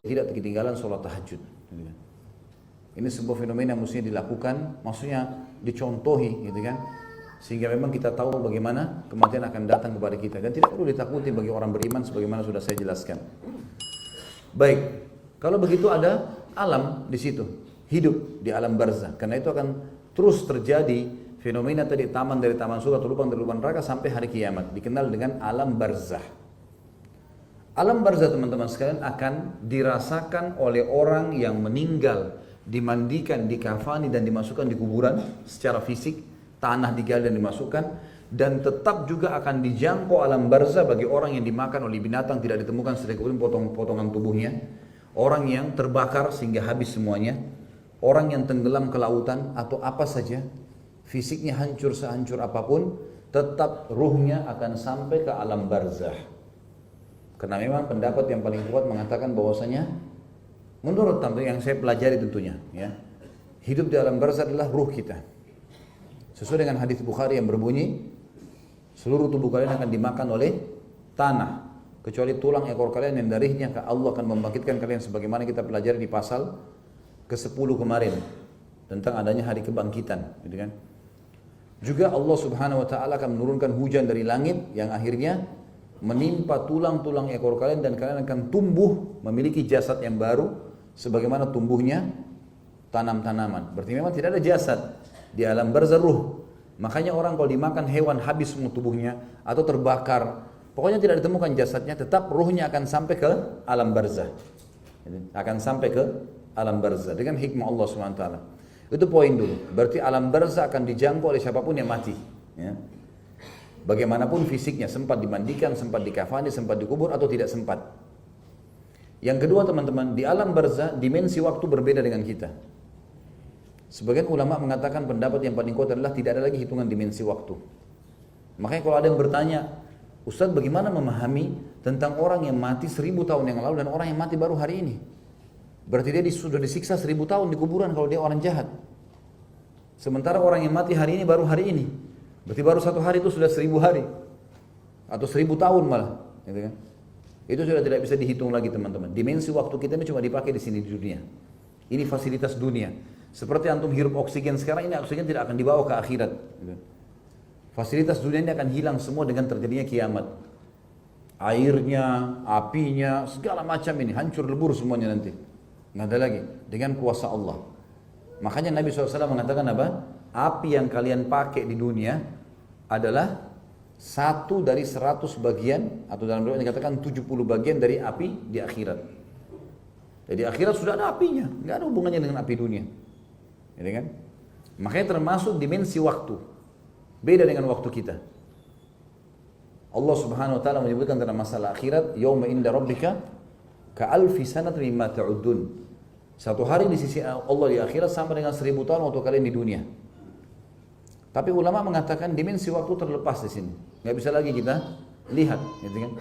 tidak ketinggalan sholat tahajud. Ini sebuah fenomena yang mestinya dilakukan, maksudnya dicontohi gitu kan. Sehingga memang kita tahu bagaimana kematian akan datang kepada kita. Dan tidak perlu ditakuti bagi orang beriman sebagaimana sudah saya jelaskan. Baik, kalau begitu ada alam di situ. Hidup di alam barzah. Karena itu akan terus terjadi fenomena tadi taman dari taman surga atau lubang dari lubang neraka sampai hari kiamat. Dikenal dengan alam barzah. Alam barzah teman-teman sekalian akan dirasakan oleh orang yang meninggal, dimandikan, dikafani dan dimasukkan di kuburan secara fisik, tanah digali dan dimasukkan, dan tetap juga akan dijangkau alam barzah bagi orang yang dimakan oleh binatang tidak ditemukan setelah kemudian potongan tubuhnya, orang yang terbakar sehingga habis semuanya, orang yang tenggelam ke lautan atau apa saja, fisiknya hancur sehancur apapun, tetap ruhnya akan sampai ke alam barzah. Karena memang pendapat yang paling kuat mengatakan bahwasanya menurut tampil yang saya pelajari tentunya, ya, hidup di alam barzah adalah ruh kita. Sesuai dengan hadis Bukhari yang berbunyi, seluruh tubuh kalian akan dimakan oleh tanah, kecuali tulang ekor kalian yang darinya Allah akan membangkitkan kalian, sebagaimana kita pelajari di pasal ke-10 kemarin tentang adanya hari kebangkitan, gitu kan. Juga Allah Subhanahu wa taala akan menurunkan hujan dari langit yang akhirnya menimpa tulang-tulang ekor kalian dan kalian akan tumbuh memiliki jasad yang baru sebagaimana tumbuhnya tanam-tanaman. Berarti memang tidak ada jasad di alam barzah ruh. Makanya orang kalau dimakan hewan habis semua tubuhnya atau terbakar, pokoknya tidak ditemukan jasadnya, tetap ruhnya akan sampai ke alam barzah. Akan sampai ke alam barzah dengan hikmah Allah SWT. Itu poin dulu. Berarti alam barzah akan dijangkau oleh siapapun yang mati, ya. Bagaimanapun fisiknya, sempat dimandikan, sempat dikafani, sempat dikubur atau tidak sempat. Yang kedua teman-teman, di alam barzah dimensi waktu berbeda dengan kita. Sebagian ulama mengatakan pendapat yang paling kuat adalah tidak ada lagi hitungan dimensi waktu. Makanya kalau ada yang bertanya, Ustaz bagaimana memahami tentang orang yang mati 1000 tahun yang lalu dan orang yang mati baru hari ini? Berarti dia sudah disiksa 1000 tahun di kuburan kalau dia orang jahat. Sementara orang yang mati hari ini baru hari ini. Berarti baru 1 hari itu sudah 1000 hari atau 1000 tahun malah, gitu kan? Itu sudah tidak bisa dihitung lagi teman-teman. Dimensi waktu kita ini cuma dipakai di sini di dunia. Ini fasilitas dunia. Seperti antum hirup oksigen sekarang, ini oksigen tidak akan dibawa ke akhirat. Gitu. Fasilitas dunia ini akan hilang semua dengan terjadinya kiamat. Airnya, apinya, segala macam ini hancur lebur semuanya nanti. Nggak ada lagi dengan kuasa Allah. Makanya Nabi SAW mengatakan apa? Api yang kalian pakai di dunia adalah 1 dari 100 bagian, atau dalam riwayat dikatakan 70 bagian dari api di akhirat. Jadi akhirat sudah ada apinya, nggak ada hubungannya dengan api dunia, gitu kan? Makanya termasuk dimensi waktu, beda dengan waktu kita. Allah Subhanahu Wa Taala menyebutkan tentang masalah akhirat, yauma inda rabbika ka'alfi sanatin mimma ta'udun. Satu hari di sisi Allah di akhirat sama dengan 1000 tahun waktu kalian di dunia. Tapi ulama mengatakan dimensi waktu terlepas di sini, nggak bisa lagi kita lihat, gitu kan?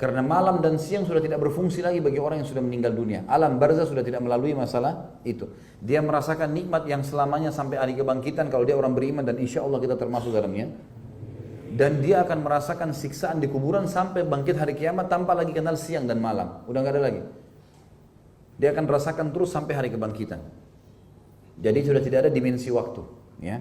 Karena malam dan siang sudah tidak berfungsi lagi bagi orang yang sudah meninggal dunia. Alam barzah sudah tidak melalui masalah itu. Dia merasakan nikmat yang selamanya sampai hari kebangkitan kalau dia orang beriman, dan insya Allah kita termasuk dalamnya. Dan dia akan merasakan siksaan di kuburan sampai bangkit hari kiamat tanpa lagi kenal siang dan malam. Udah nggak ada lagi. Dia akan rasakan terus sampai hari kebangkitan. Jadi sudah tidak ada dimensi waktu, ya.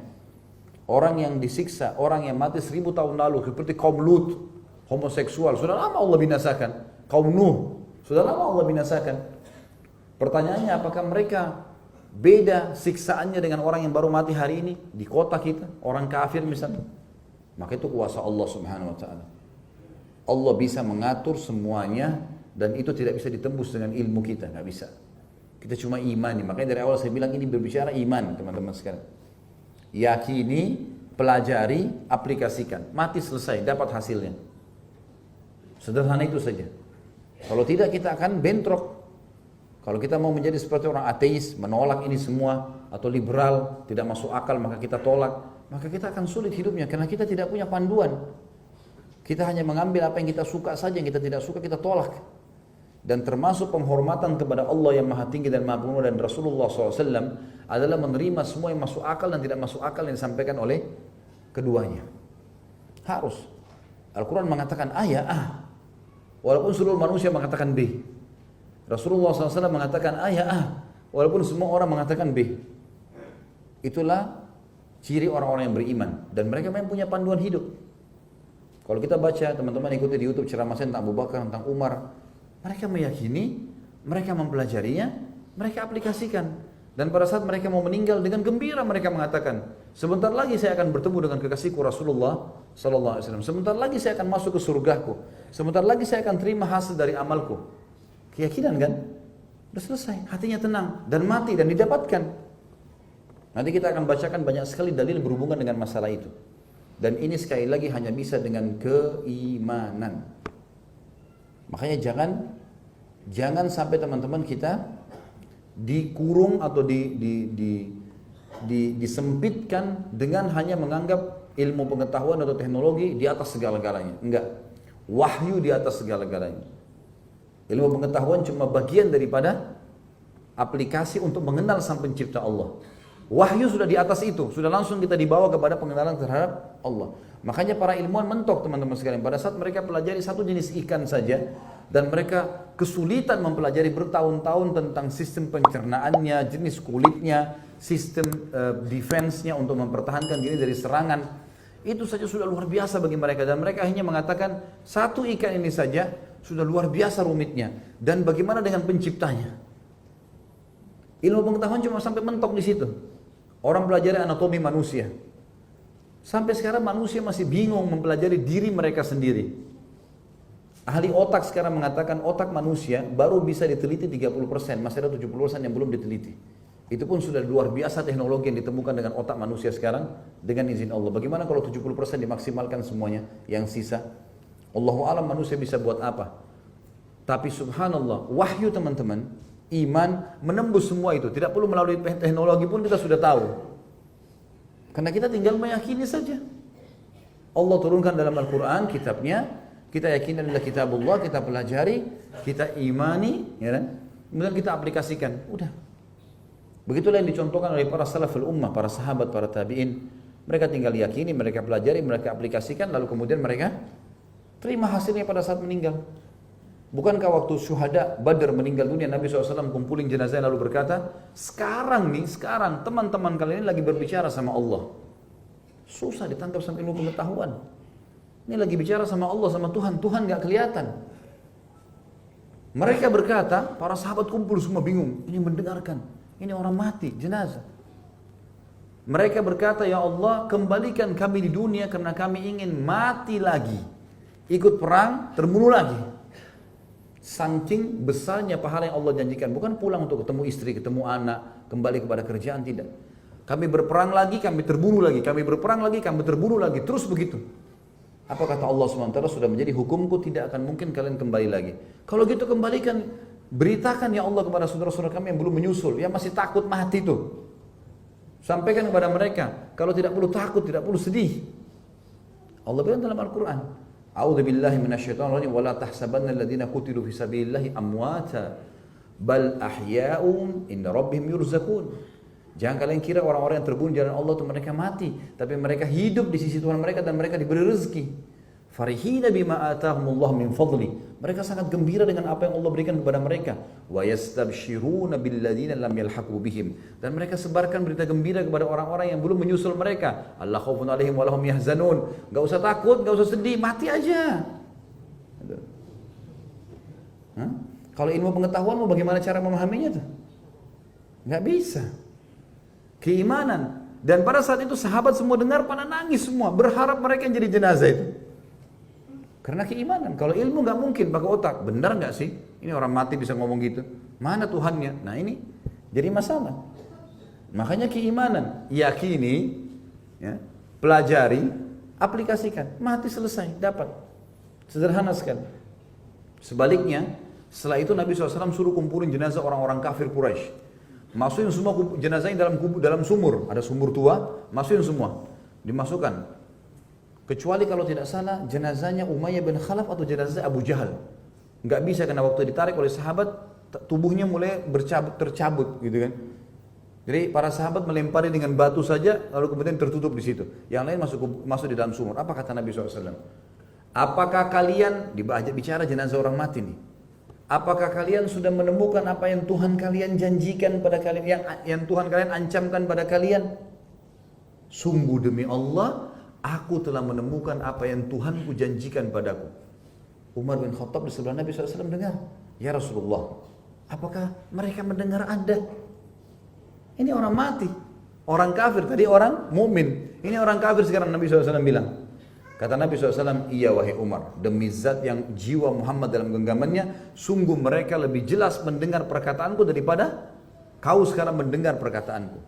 Orang yang disiksa, orang yang mati 1000 tahun lalu seperti kaum Lut, homoseksual, sudah lama Allah binasakan. Kaum Nuh, sudah lama Allah binasakan. Pertanyaannya, apakah mereka beda siksaannya dengan orang yang baru mati hari ini di kota kita, orang kafir misalnya? Maka itu kuasa Allah Subhanahu Wa Taala. Allah bisa mengatur semuanya dan itu tidak bisa ditembus dengan ilmu kita, nggak bisa. Kita cuma imani. Makanya dari awal saya bilang ini berbicara iman, teman-teman sekalian. Yakini, pelajari, aplikasikan. Mati selesai, dapat hasilnya. Sederhana itu saja. Kalau tidak kita akan bentrok. Kalau kita mau menjadi seperti orang ateis, menolak ini semua, atau liberal, tidak masuk akal maka kita tolak, maka kita akan sulit hidupnya karena kita tidak punya panduan. Kita hanya mengambil apa yang kita suka saja, yang kita tidak suka kita tolak. Dan termasuk penghormatan kepada Allah yang Maha Tinggi dan Maha Pemulia dan Rasulullah SAW adalah menerima semua yang masuk akal dan tidak masuk akal yang disampaikan oleh keduanya. Harus. Al-Quran mengatakan A ya A, walaupun seluruh manusia mengatakan B. Rasulullah SAW mengatakan A ya A, walaupun semua orang mengatakan B. Itulah ciri orang-orang yang beriman. Dan mereka memang punya panduan hidup. Kalau kita baca, teman-teman ikuti di YouTube ceramah saya tentang Abu Bakar, tentang Umar. Mereka meyakini, mereka mempelajarinya, mereka aplikasikan. Dan pada saat mereka mau meninggal dengan gembira mereka mengatakan, sebentar lagi saya akan bertemu dengan kekasihku Rasulullah SAW. Sebentar lagi saya akan masuk ke surgaku. Sebentar lagi saya akan terima hasil dari amalku. Keyakinan kan? Sudah selesai, hatinya tenang dan mati dan didapatkan. Nanti kita akan bacakan banyak sekali dalil berhubungan dengan masalah itu. Dan ini sekali lagi hanya bisa dengan keimanan. Makanya jangan sampai teman-teman kita dikurung atau disempitkan dengan hanya menganggap ilmu pengetahuan atau teknologi di atas segala-galanya. Enggak. Wahyu di atas segala-galanya. Ilmu pengetahuan cuma bagian daripada aplikasi untuk mengenal sang pencipta Allah. Wahyu sudah di atas itu, sudah langsung kita dibawa kepada pengenalan terhadap Allah. Makanya para ilmuwan mentok teman-teman sekalian, pada saat mereka pelajari satu jenis ikan saja, dan mereka kesulitan mempelajari bertahun-tahun tentang sistem pencernaannya, jenis kulitnya, sistem defense-nya untuk mempertahankan diri dari serangan, itu saja sudah luar biasa bagi mereka. Dan mereka hanya mengatakan, satu ikan ini saja sudah luar biasa rumitnya. Dan bagaimana dengan penciptanya? Ilmu pengetahuan cuma sampai mentok di situ. Orang pelajari anatomi manusia. Sampai sekarang manusia masih bingung mempelajari diri mereka sendiri. Ahli otak sekarang mengatakan otak manusia baru bisa diteliti 30%, masih ada 70% yang belum diteliti. Itu pun sudah luar biasa teknologi yang ditemukan dengan otak manusia sekarang dengan izin Allah. Bagaimana kalau 70% dimaksimalkan semuanya, yang sisa? Allahu a'lam manusia bisa buat apa? Tapi subhanallah, wahyu teman-teman, iman menembus semua itu. Tidak perlu melalui teknologi pun kita sudah tahu. Karena kita tinggal meyakini saja. Allah turunkan dalam Al-Quran kitabnya, kita yakini adalah kitabullah, kita pelajari, kita imani, ya kan? Kemudian kita aplikasikan. Udah. Begitulah yang dicontohkan oleh para salaful ummah, para sahabat, para tabi'in. Mereka tinggal yakini, mereka pelajari, mereka aplikasikan, lalu kemudian mereka terima hasilnya pada saat meninggal. Bukankah waktu syuhada Badar meninggal dunia, Nabi SAW kumpulin jenazah lalu berkata, sekarang teman-teman kalian ini lagi berbicara sama Allah. Susah ditangkap sama ilmu pengetahuan. Ini lagi bicara sama Allah, sama Tuhan. Tuhan gak kelihatan. Mereka berkata, para sahabat kumpul semua bingung. Ini mendengarkan. Ini orang mati, jenazah. Mereka berkata, ya Allah, kembalikan kami di dunia karena kami ingin mati lagi. Ikut perang, terbunuh lagi. Saking besarnya pahala yang Allah janjikan. Bukan pulang untuk ketemu istri, ketemu anak, kembali kepada kerjaan, tidak. Kami berperang lagi, kami terbunuh lagi. Kami berperang lagi, kami terbunuh lagi. Terus begitu. Apa kata Allah SWT? Sudah menjadi hukumku, tidak akan mungkin kalian kembali lagi. Kalau gitu kembalikan, beritakan ya Allah kepada saudara-saudara kami yang belum menyusul, yang masih takut mati itu. Sampaikan kepada mereka, kalau tidak perlu takut, tidak perlu sedih. Allah bilang dalam Al-Quran, A'udzu billahi minasyaitonir rajim, wa la tahsabanna alladziina qutilu fi sabilillahi amwata bal ahya'un inda rabbihim yurzaqun. Jangan kalian kira orang-orang yang terbunuh di jalan Allah itu mereka mati, tapi mereka hidup di sisi Tuhan mereka dan mereka diberi rezeki. Farihina bima atahumullah min fadli. Mereka sangat gembira dengan apa yang Allah berikan kepada mereka. Wa yastabshiruna billadzina lam yalhaqu bihim. Dan mereka sebarkan berita gembira kepada orang-orang yang belum menyusul mereka. Allah khaufun alaihim wa lahum yahzanun. Enggak usah takut, enggak usah sedih, mati aja. Kalau ilmu pengetahuan mau bagaimana cara memahaminya tuh? Enggak bisa. Keimanan. Dan pada saat itu sahabat semua dengar pada nangis semua, berharap mereka yang jadi jenazah itu. Karena keimanan. Kalau ilmu nggak mungkin pakai otak. Benar nggak sih? Ini orang mati bisa ngomong gitu. Mana Tuhannya? Nah ini jadi masalah. Makanya keimanan, yakini, ya, pelajari, aplikasikan. Mati selesai, dapat. Sederhana sekali. Sebaliknya, setelah itu Nabi SAW suruh kumpulin jenazah orang-orang kafir Quraisy. Masukin semua jenazahnya dalam sumur, ada sumur tua, masukin semua, dimasukkan. Kecuali kalau tidak salah jenazahnya Umayyah bin Khalaf atau jenazah Abu Jahal. Nggak bisa karena waktu ditarik oleh sahabat tubuhnya mulai tercabut gitu kan. Jadi para sahabat melempari dengan batu saja lalu kemudian tertutup di situ. Yang lain masuk di dalam sumur. Apa kata Nabi SAW? Apakah kalian bicara jenazah orang mati nih? apakah kalian sudah menemukan apa yang Tuhan kalian janjikan pada kalian, yang Tuhan kalian ancamkan pada kalian? Sungguh demi Allah, aku telah menemukan apa yang Tuhanku janjikan padaku. Umar bin Khattab di sebelah Nabi SAW dengar, ya Rasulullah, apakah mereka mendengar Anda? Ini orang mati, orang kafir, tadi orang mukmin, ini orang kafir sekarang. Nabi SAW bilang, kata Nabi SAW, iya wahai Umar, demi zat yang jiwa Muhammad dalam genggamannya, sungguh mereka lebih jelas mendengar perkataanku daripada kau sekarang mendengar perkataanku.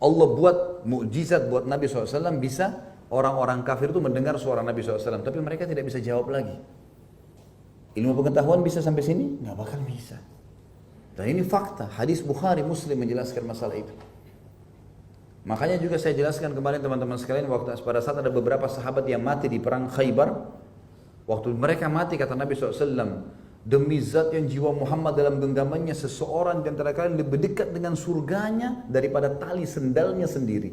Allah buat mukjizat buat Nabi SAW, bisa orang-orang kafir itu mendengar suara Nabi SAW, tapi mereka tidak bisa jawab lagi. Ilmu pengetahuan bisa sampai sini? Nggak bakal bisa. Dan ini fakta, hadis Bukhari, Muslim menjelaskan masalah itu. Makanya juga saya jelaskan kemarin teman-teman sekalian, waktu pada saat ada beberapa sahabat yang mati di perang Khaybar, waktu mereka mati kata Nabi SAW, demi zat yang jiwa Muhammad dalam genggamannya, seseorang di antara kalian lebih dekat dengan surganya daripada tali sendalnya sendiri.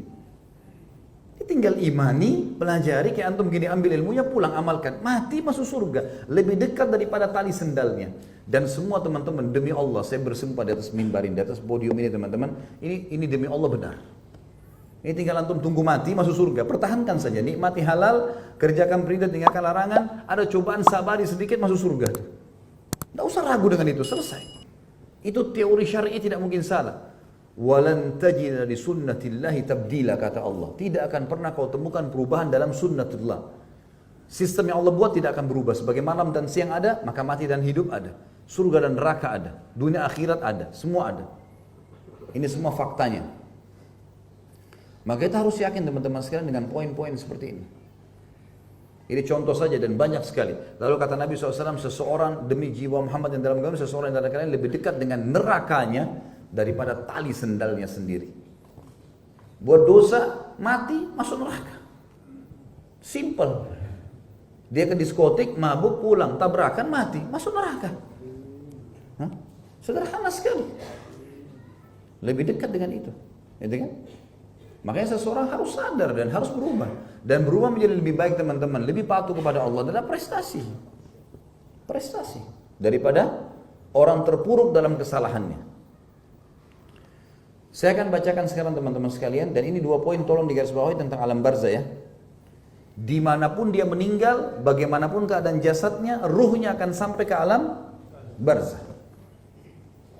Tinggal imani, pelajari, kayak antum gini, ambil ilmunya, pulang amalkan, mati masuk surga, lebih dekat daripada tali sendalnya. Dan semua teman-teman, demi Allah, saya bersumpah di atas mimbar ini, di atas podium ini teman-teman, ini demi Allah benar. Ini tinggal antum tunggu mati masuk surga, pertahankan saja, nikmati halal, kerjakan perintah, tinggalkan larangan, ada cobaan sabari sedikit masuk surga. Tidak usah ragu dengan itu, selesai. Itu teori syar'i tidak mungkin salah. Walan tajida li sunnatillahi tabdila, kata Allah. Tidak akan pernah kau temukan perubahan dalam sunnatullah. Sistem yang Allah buat tidak akan berubah. Sebagai malam dan siang ada, maka mati dan hidup ada. Surga dan neraka ada. Dunia akhirat ada. Semua ada. Ini semua faktanya. Maka kita harus yakin teman-teman sekalian dengan poin-poin seperti ini. Ini contoh saja dan banyak sekali. Lalu kata Nabi SAW, seseorang demi jiwa Muhammad yang dalam agama, seseorang yang dalam kalian lebih dekat dengan nerakanya daripada tali sendalnya sendiri. Buat dosa, mati, masuk neraka. Simple. Dia ke diskotik, mabuk, pulang, tabrakan, mati, masuk neraka. Sederhana sekali. Lebih dekat dengan itu. Gitu kan? Makanya seseorang harus sadar dan harus berubah. Dan berubah menjadi lebih baik teman-teman, lebih patuh kepada Allah adalah prestasi. Prestasi. Daripada orang terpuruk dalam kesalahannya. Saya akan bacakan sekarang teman-teman sekalian, dan ini 2 poin tolong digarisbawahi tentang alam barzah ya. Dimanapun dia meninggal, bagaimanapun keadaan jasadnya, ruhnya akan sampai ke alam barzah.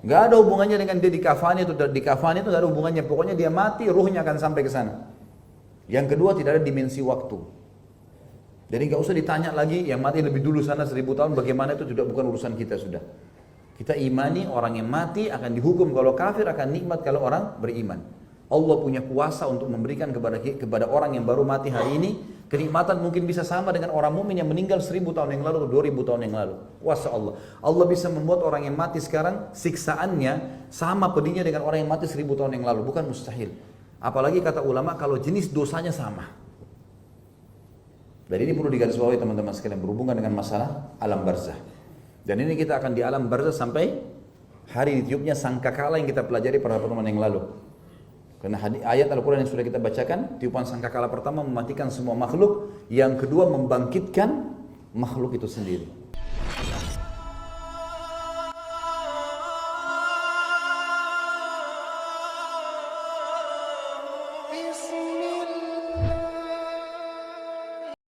Gak ada hubungannya dengan dia dikafani atau tidak dikafani, itu gak ada hubungannya. Pokoknya dia mati, ruhnya akan sampai ke sana. Yang kedua, tidak ada dimensi waktu. Jadi gak usah ditanya lagi, yang mati lebih dulu sana 1000 tahun, bagaimana itu tidak, bukan urusan kita sudah. Kita imani orang yang mati akan dihukum kalau kafir, akan nikmat kalau orang beriman. Allah punya kuasa untuk memberikan kepada orang yang baru mati hari ini kenikmatan mungkin bisa sama dengan orang mukmin yang meninggal 1000 tahun yang lalu atau 2000 tahun yang lalu. Kuasa Allah. Allah bisa membuat orang yang mati sekarang siksaannya sama pedihnya dengan orang yang mati 1000 tahun yang lalu. Bukan mustahil. Apalagi kata ulama kalau jenis dosanya sama. Dan ini perlu digarisbawahi teman-teman sekalian, berhubungan dengan masalah alam barzah. Dan ini kita akan di alam barzah sampai hari ditiupnya sangkakala yang kita pelajari pada pertemuan yang lalu. Karena ayat Al-Quran yang sudah kita bacakan, tiupan sangkakala pertama mematikan semua makhluk, yang kedua membangkitkan makhluk itu sendiri.